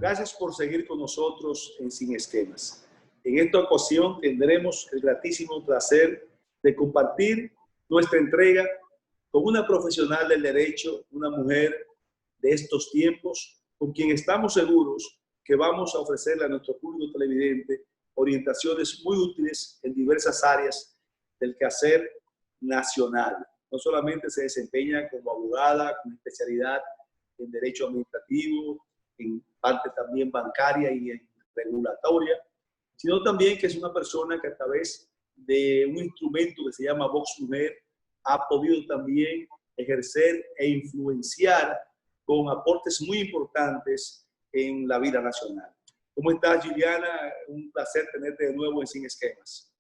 Gracias por seguir con nosotros en Sin Esquemas. En esta ocasión tendremos el gratísimo placer de compartir nuestra entrega con una profesional del derecho, una mujer de estos tiempos, con quien estamos seguros que vamos a ofrecerle a nuestro público televidente orientaciones muy útiles en diversas áreas del quehacer nacional. No solamente se desempeña como abogada con especialidad en derecho administrativo, en parte también bancaria y en regulatoria, sino también que es una persona que a través de un instrumento que se llama Vox Mujer ha podido también ejercer e influenciar con aportes muy importantes en la vida nacional. ¿Cómo estás, Juliana? Un placer tenerte de nuevo en Sin Esquemas.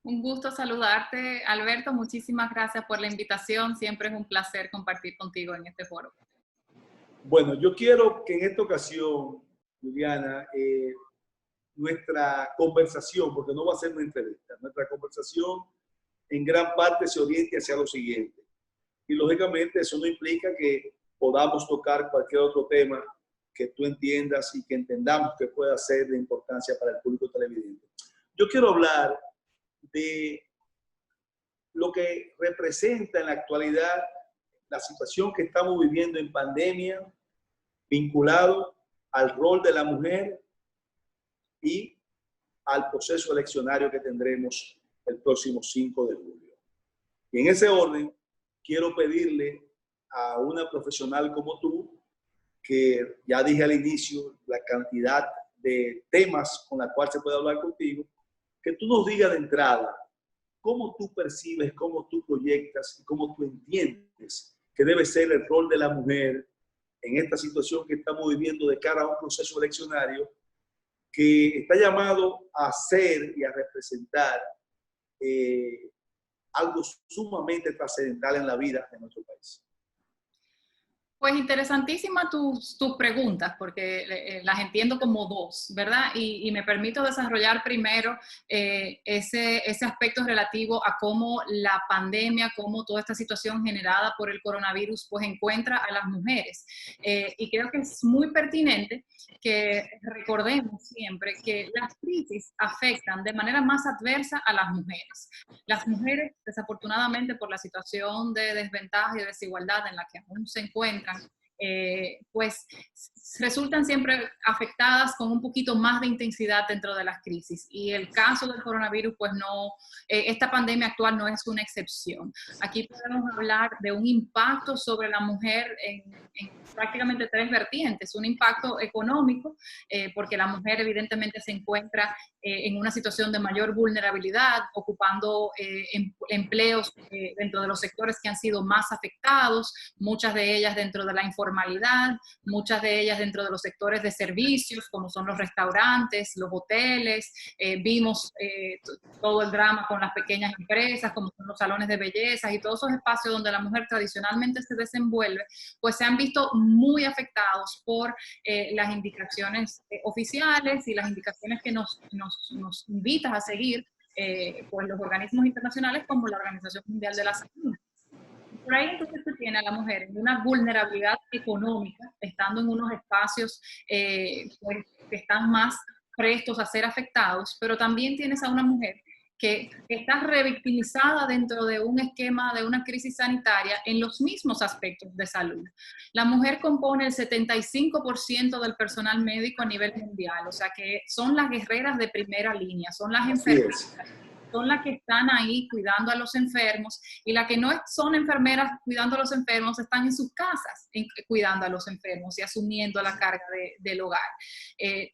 Un gusto saludarte, Alberto. Muchísimas gracias por la invitación. Siempre es un placer compartir contigo en este foro. Bueno, yo quiero que en esta ocasión, Juliana, nuestra conversación, porque no va a ser una entrevista, nuestra conversación en gran parte se oriente hacia lo siguiente. Y lógicamente eso no implica que podamos tocar cualquier otro tema que tú entiendas y que entendamos que pueda ser de importancia para el público televidente. Yo quiero hablar de lo que representa en la actualidad la situación que estamos viviendo en pandemia, vinculado al rol de la mujer y al proceso eleccionario que tendremos el próximo 5 de julio. Y en ese orden, quiero pedirle a una profesional como tú, que ya dije al inicio la cantidad de temas con la cual se puede hablar contigo, que tú nos digas de entrada cómo tú percibes, cómo tú proyectas y cómo tú entiendes que debe ser el rol de la mujer en esta situación que estamos viviendo de cara a un proceso eleccionario que está llamado a ser y a representar algo sumamente trascendental en la vida de nuestro país. Pues interesantísimas tus preguntas, porque las entiendo como dos, ¿verdad? Y me permito desarrollar primero ese aspecto relativo a cómo la pandemia, cómo toda esta situación generada por el coronavirus, pues encuentra a las mujeres. Y creo que es muy pertinente que recordemos siempre que las crisis afectan de manera más adversa a las mujeres. Las mujeres, desafortunadamente, por la situación de desventaja y desigualdad en la que aún se encuentran, pues resultan siempre afectadas con un poquito más de intensidad dentro de las crisis. Y el caso del coronavirus, pues no, esta pandemia actual no es una excepción. Aquí podemos hablar de un impacto sobre la mujer en prácticamente tres vertientes. Un impacto económico, porque la mujer evidentemente se encuentra en una situación de mayor vulnerabilidad, ocupando empleos dentro de los sectores que han sido más afectados, muchas de ellas dentro de la informalidad, muchas de ellas dentro de los sectores de servicios, como son los restaurantes, los hoteles. Vimos todo el drama con las pequeñas empresas, como son los salones de belleza y todos esos espacios donde la mujer tradicionalmente se desenvuelve, pues se han visto muy afectados por las indicaciones oficiales y las indicaciones que nos invitan a seguir pues los organismos internacionales como la Organización Mundial de la Salud. Por ahí entonces se tiene a la mujer en una vulnerabilidad económica, estando en unos espacios pues, que están más prestos a ser afectados, pero también tienes a una mujer que está revictimizada dentro de un esquema de una crisis sanitaria en los mismos aspectos de salud. La mujer compone el 75% del personal médico a nivel mundial, o sea que son las guerreras de primera línea, son las enfermeras, son las que están ahí cuidando a los enfermos, y las que no son enfermeras cuidando a los enfermos están en sus casas cuidando a los enfermos y asumiendo la carga del hogar.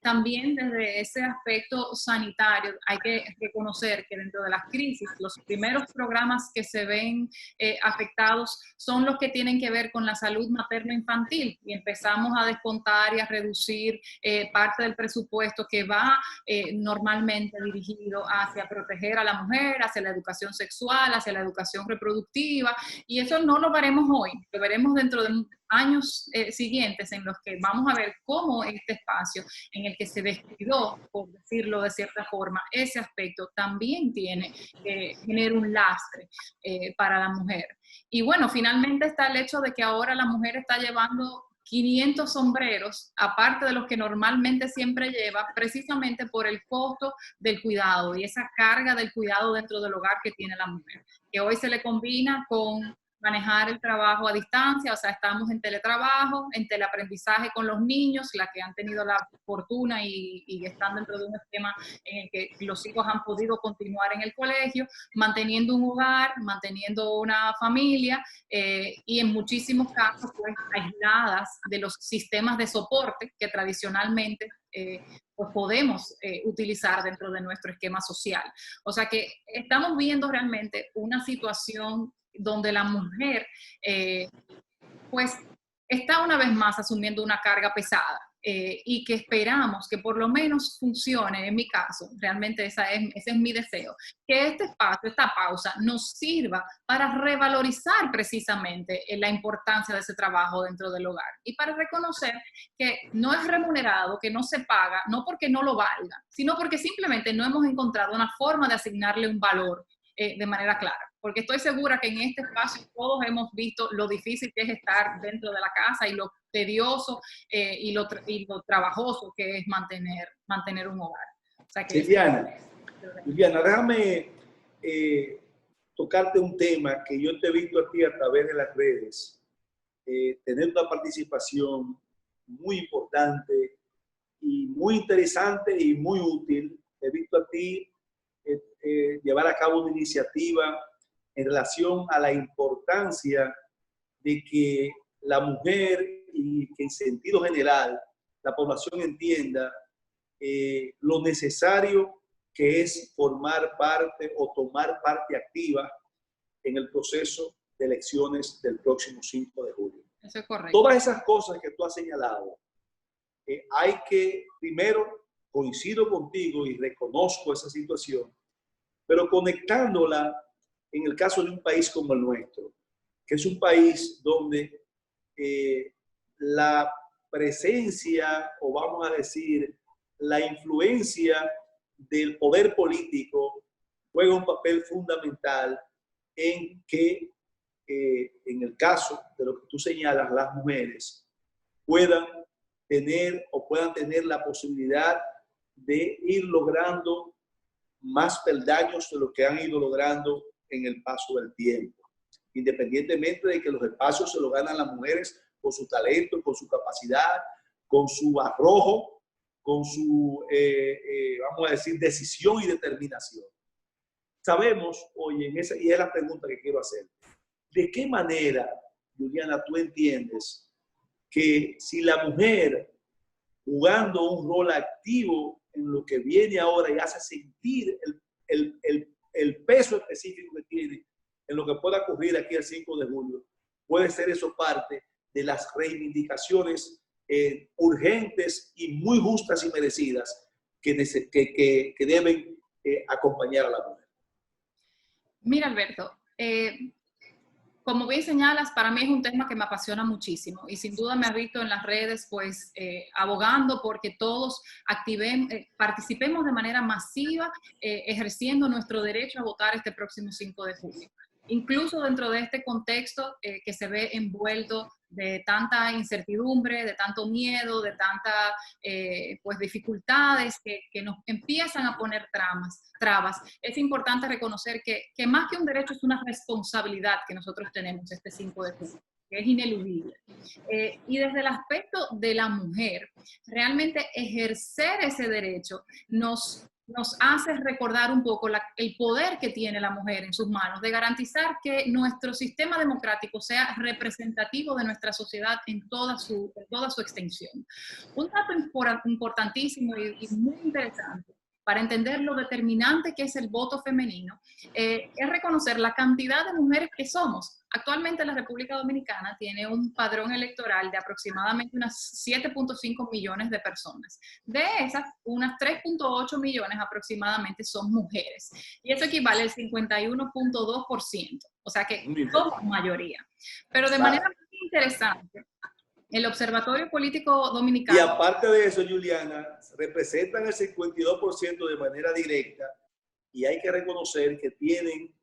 También desde ese aspecto sanitario hay que reconocer que dentro de las crisis los primeros programas que se ven afectados son los que tienen que ver con la salud materno-infantil, y empezamos a descontar y a reducir parte del presupuesto que va normalmente dirigido hacia proteger a la mujer, hacia la educación sexual, hacia la educación reproductiva, y eso no lo veremos hoy, lo veremos dentro de años siguientes en los que vamos a ver cómo este espacio en el que se descuidó, por decirlo de cierta forma, ese aspecto también genera un lastre para la mujer. Y bueno, finalmente está el hecho de que ahora la mujer está llevando 500 sombreros, aparte de los que normalmente siempre lleva, precisamente por el costo del cuidado y esa carga del cuidado dentro del hogar que tiene la mujer, que hoy se le combina con manejar el trabajo a distancia, o sea, estamos en teletrabajo, en teleaprendizaje con los niños, las que han tenido la fortuna y están dentro de un esquema en el que los hijos han podido continuar en el colegio, manteniendo un hogar, manteniendo una familia y en muchísimos casos pues, aisladas de los sistemas de soporte que tradicionalmente pues podemos utilizar dentro de nuestro esquema social. O sea que estamos viendo realmente una situación donde la mujer pues está una vez más asumiendo una carga pesada y que esperamos que por lo menos funcione, en mi caso, realmente ese es mi deseo, que este espacio, esta pausa nos sirva para revalorizar precisamente la importancia de ese trabajo dentro del hogar y para reconocer que no es remunerado, que no se paga, no porque no lo valga, sino porque simplemente no hemos encontrado una forma de asignarle un valor de manera clara. Porque estoy segura que en este espacio todos hemos visto lo difícil que es estar dentro de la casa y lo tedioso y lo trabajoso que es mantener un hogar. O sea que Liliana, déjame tocarte un tema que yo te he visto a ti a través de las redes, tener una participación muy importante y muy interesante y muy útil. He visto a ti llevar a cabo una iniciativa en relación a la importancia de que la mujer y que en sentido general la población entienda lo necesario que es formar parte o tomar parte activa en el proceso de elecciones del próximo 5 de julio. Eso es correcto. Todas esas cosas que tú has señalado, hay que, primero, coincido contigo y reconozco esa situación, pero conectándola en el caso de un país como el nuestro, que es un país donde la presencia, o vamos a decir, la influencia del poder político juega un papel fundamental en que, en el caso de lo que tú señalas, las mujeres puedan tener la posibilidad de ir logrando más peldaños de lo que han ido logrando en el paso del tiempo, independientemente de que los espacios se los ganan las mujeres con su talento, con su capacidad, con su arrojo, con su, vamos a decir, decisión y determinación. Sabemos, oye, y es la pregunta que quiero hacer, ¿de qué manera, Juliana, tú entiendes que si la mujer, jugando un rol activo en lo que viene ahora y hace sentir el peso específico que tiene en lo que pueda ocurrir aquí el 5 de julio, puede ser eso parte de las reivindicaciones urgentes y muy justas y merecidas que deben acompañar a la mujer? Mira, Alberto, como bien señalas, para mí es un tema que me apasiona muchísimo y sin duda me has visto en las redes pues abogando porque todos participemos de manera masiva ejerciendo nuestro derecho a votar este próximo 5 de julio. Incluso dentro de este contexto que se ve envuelto de tanta incertidumbre, de tanto miedo, de tantas pues dificultades que nos empiezan a poner trabas, es importante reconocer que más que un derecho es una responsabilidad que nosotros tenemos este 5 de julio, que es ineludible. Y desde el aspecto de la mujer, realmente ejercer ese derecho nos hace recordar un poco el poder que tiene la mujer en sus manos de garantizar que nuestro sistema democrático sea representativo de nuestra sociedad en toda su extensión. Un dato importantísimo y muy interesante para entender lo determinante que es el voto femenino, es reconocer la cantidad de mujeres que somos. Actualmente la República Dominicana tiene un padrón electoral de aproximadamente unas 7.5 millones de personas. De esas, unas 3.8 millones aproximadamente son mujeres. Y eso equivale al 51.2%. O sea que somos mayoría. Pero de manera muy interesante, el Observatorio Político Dominicano. Y aparte de eso, Juliana, representan el 52% de manera directa y hay que reconocer que tienen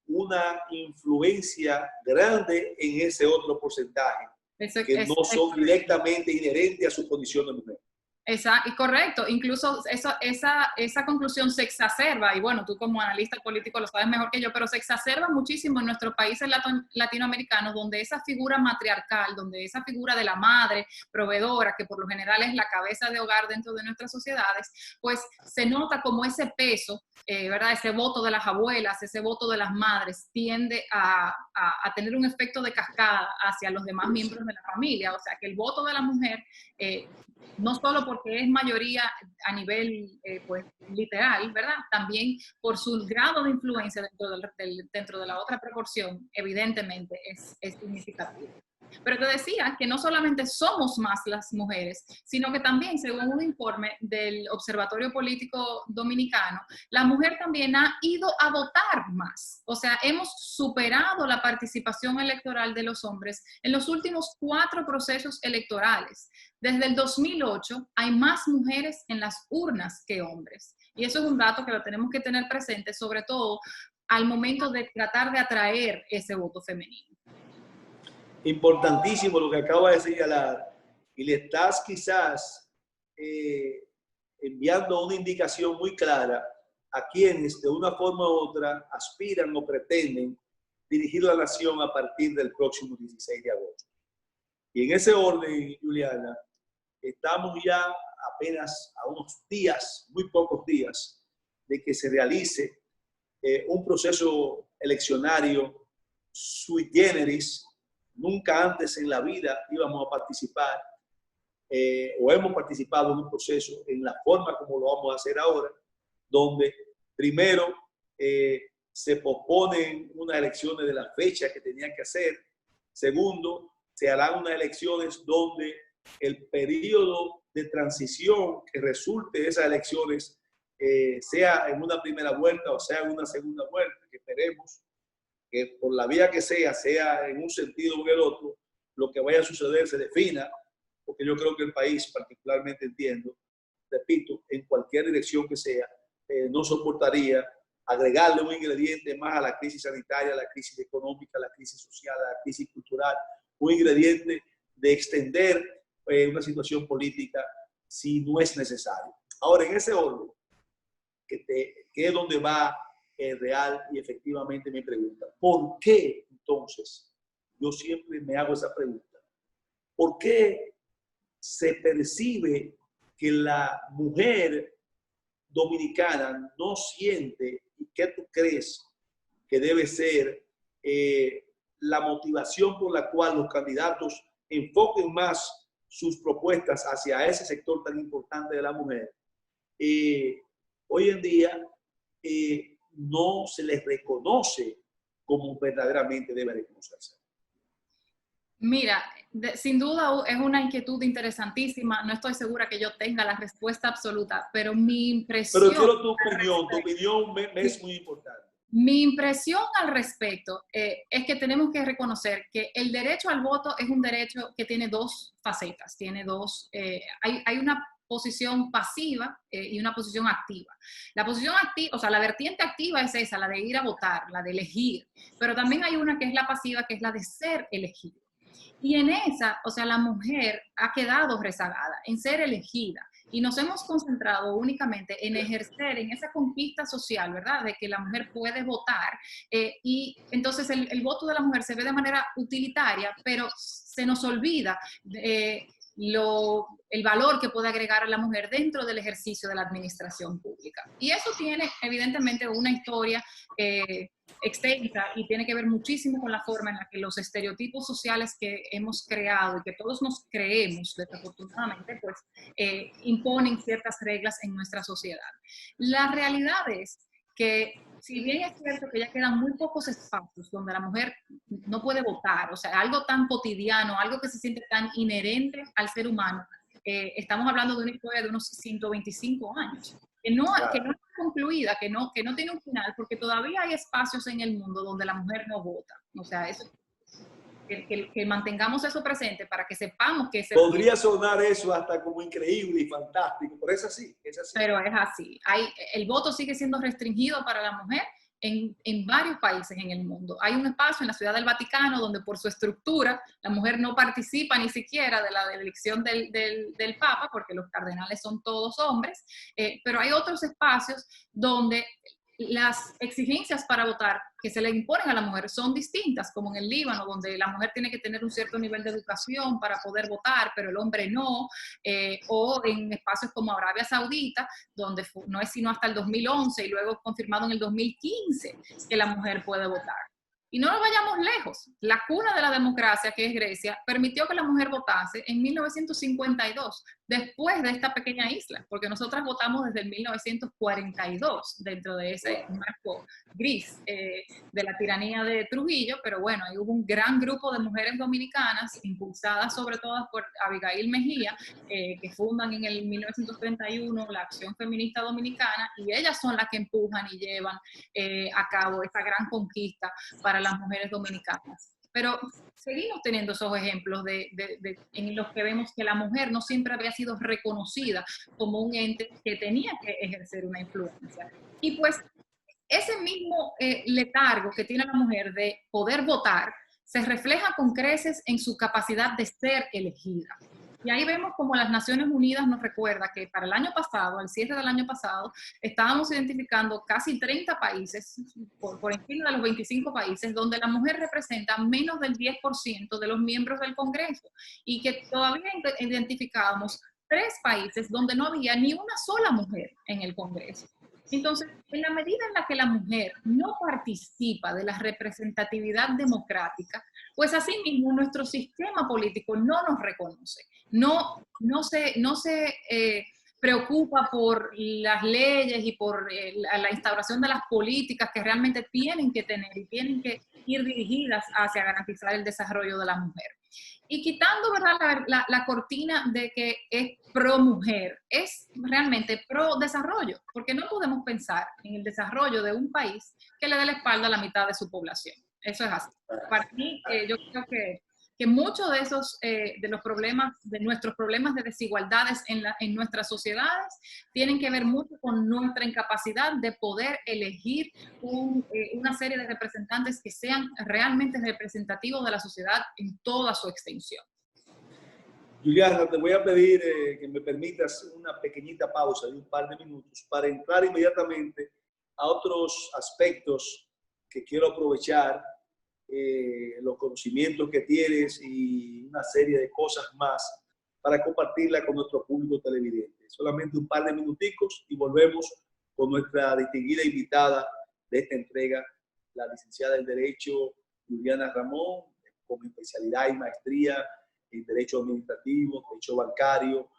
una influencia grande en ese otro porcentaje que no son directamente inherentes a su condición de mujer. Exacto, y correcto. Incluso esa conclusión se exacerba, y bueno, tú como analista político lo sabes mejor que yo, pero se exacerba muchísimo en nuestros países latinoamericanos, donde esa figura matriarcal, donde esa figura de la madre proveedora, que por lo general es la cabeza de hogar dentro de nuestras sociedades, pues se nota como ese peso, ¿verdad? Ese voto de las abuelas, ese voto de las madres tiende a tener un efecto de cascada hacia los demás miembros de la familia. O sea, que el voto de la mujer, no solo porque es mayoría a nivel pues, literal, ¿verdad? También por su grado de influencia dentro de la otra proporción, evidentemente es significativo. Pero te decía que no solamente somos más las mujeres, sino que también, según un informe del Observatorio Político Dominicano, la mujer también ha ido a votar más. O sea, hemos superado la participación electoral de los hombres en los últimos 4 procesos electorales. Desde el 2008 hay más mujeres en las urnas que hombres. Y eso es un dato que lo tenemos que tener presente, sobre todo al momento de tratar de atraer ese voto femenino. Importantísimo lo que acaba de señalar, y le estás quizás enviando una indicación muy clara a quienes de una forma u otra aspiran o pretenden dirigir la nación a partir del próximo 16 de agosto. Y en ese orden, Juliana, estamos ya apenas a unos días, muy pocos días, de que se realice un proceso eleccionario sui generis. Nunca antes en la vida íbamos a participar o hemos participado en un proceso en la forma como lo vamos a hacer ahora, donde primero se posponen unas elecciones de la fecha que tenían que hacer. Segundo, se harán unas elecciones donde el periodo de transición que resulte de esas elecciones sea en una primera vuelta o sea en una segunda vuelta, que esperemos que por la vía que sea en un sentido o en el otro, lo que vaya a suceder se defina, porque yo creo que el país, particularmente entiendo, repito, en cualquier dirección que sea, no soportaría agregarle un ingrediente más a la crisis sanitaria, a la crisis económica, a la crisis social, a la crisis cultural, un ingrediente de extender una situación política si no es necesario. Ahora, en ese orden, que es donde va real y efectivamente mi pregunta. ¿Por qué entonces? Yo siempre me hago esa pregunta. ¿Por qué se percibe que la mujer dominicana no siente, y qué tú crees que debe ser la motivación por la cual los candidatos enfoquen más sus propuestas hacia ese sector tan importante de la mujer? Hoy en día no se les reconoce como verdaderamente debe reconocerse. Mira, sin duda es una inquietud interesantísima. No estoy segura que yo tenga la respuesta absoluta, pero mi impresión... Pero quiero tu opinión me es muy importante. Mi impresión al respecto es que tenemos que reconocer que el derecho al voto es un derecho que tiene 2 facetas, tiene 2... hay una posición pasiva y una posición activa. La posición activa, o sea, la vertiente activa es esa, la de ir a votar, la de elegir, pero también hay una que es la pasiva, que es la de ser elegido. Y en esa, o sea, la mujer ha quedado rezagada en ser elegida y nos hemos concentrado únicamente en ejercer en esa conquista social, ¿verdad? De que la mujer puede votar y entonces el voto de la mujer se ve de manera utilitaria, pero se nos olvida el valor que puede agregar a la mujer dentro del ejercicio de la administración pública. Y eso tiene evidentemente una historia extensa y tiene que ver muchísimo con la forma en la que los estereotipos sociales que hemos creado y que todos nos creemos, desafortunadamente, pues imponen ciertas reglas en nuestra sociedad. La realidad es que si bien es cierto que ya quedan muy pocos espacios donde la mujer no puede votar, o sea, algo tan cotidiano, algo que se siente tan inherente al ser humano, estamos hablando de una historia de unos 125 años, que no está concluida, que no tiene un final, porque todavía hay espacios en el mundo donde la mujer no vota. O sea, eso, que mantengamos eso presente para que sepamos que... Podría sonar eso hasta como increíble y fantástico, pero es así, es así. Pero es así. El voto sigue siendo restringido para la mujer en varios países en el mundo. Hay un espacio en la Ciudad del Vaticano donde por su estructura la mujer no participa ni siquiera de la elección del Papa, porque los cardenales son todos hombres, pero hay otros espacios donde las exigencias para votar que se le imponen a la mujer son distintas, como en el Líbano, donde la mujer tiene que tener un cierto nivel de educación para poder votar, pero el hombre no, o en espacios como Arabia Saudita, donde no es sino hasta el 2011 y luego confirmado en el 2015 que la mujer puede votar. Y no nos vayamos lejos. La cuna de la democracia, que es Grecia, permitió que la mujer votase en 1952, después de esta pequeña isla, porque nosotras votamos desde el 1942 dentro de ese marco gris de la tiranía de Trujillo, pero bueno, ahí hubo un gran grupo de mujeres dominicanas, impulsadas sobre todo por Abigail Mejía, que fundan en el 1931 la Acción Feminista Dominicana, y ellas son las que empujan y llevan a cabo esta gran conquista para las mujeres dominicanas. Pero seguimos teniendo esos ejemplos en los que vemos que la mujer no siempre había sido reconocida como un ente que tenía que ejercer una influencia. Y pues ese mismo letargo que tiene la mujer de poder votar se refleja con creces en su capacidad de ser elegida. Y ahí vemos como las Naciones Unidas nos recuerda que para el año pasado, al cierre del año pasado, estábamos identificando casi 30 países, por encima de los 25 países, donde la mujer representa menos del 10% de los miembros del Congreso, y que todavía identificábamos 3 países donde no había ni una sola mujer en el Congreso. Entonces, en la medida en la que la mujer no participa de la representatividad democrática, pues así mismo nuestro sistema político no nos reconoce, no se preocupa por las leyes y por la instauración de las políticas que realmente tienen que tener y tienen que ir dirigidas hacia garantizar el desarrollo de la mujer. Y quitando, ¿verdad?, la cortina de que es pro mujer, es realmente pro desarrollo, porque no podemos pensar en el desarrollo de un país que le dé la espalda a la mitad de su población. Eso es así. Para mí, yo creo que muchos de esos, de los problemas, de nuestros problemas de desigualdades en nuestras sociedades, tienen que ver mucho con nuestra incapacidad de poder elegir una serie de representantes que sean realmente representativos de la sociedad en toda su extensión. Juliana, te voy a pedir que me permitas una pequeñita pausa de un par de minutos para entrar inmediatamente a otros aspectos que quiero aprovechar, los conocimientos que tienes y una serie de cosas más para compartirla con nuestro público televidente. Solamente un par de minuticos y volvemos con nuestra distinguida invitada de esta entrega, la licenciada en Derecho Juliana Ramón, con especialidad y maestría en Derecho Administrativo, Derecho Bancario,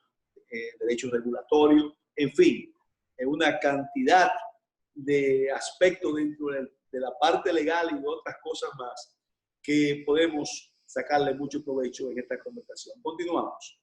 Derecho Regulatorio, en fin, en una cantidad de aspectos dentro de la parte legal y de otras cosas más que podemos sacarle mucho provecho en esta conversación. Continuamos.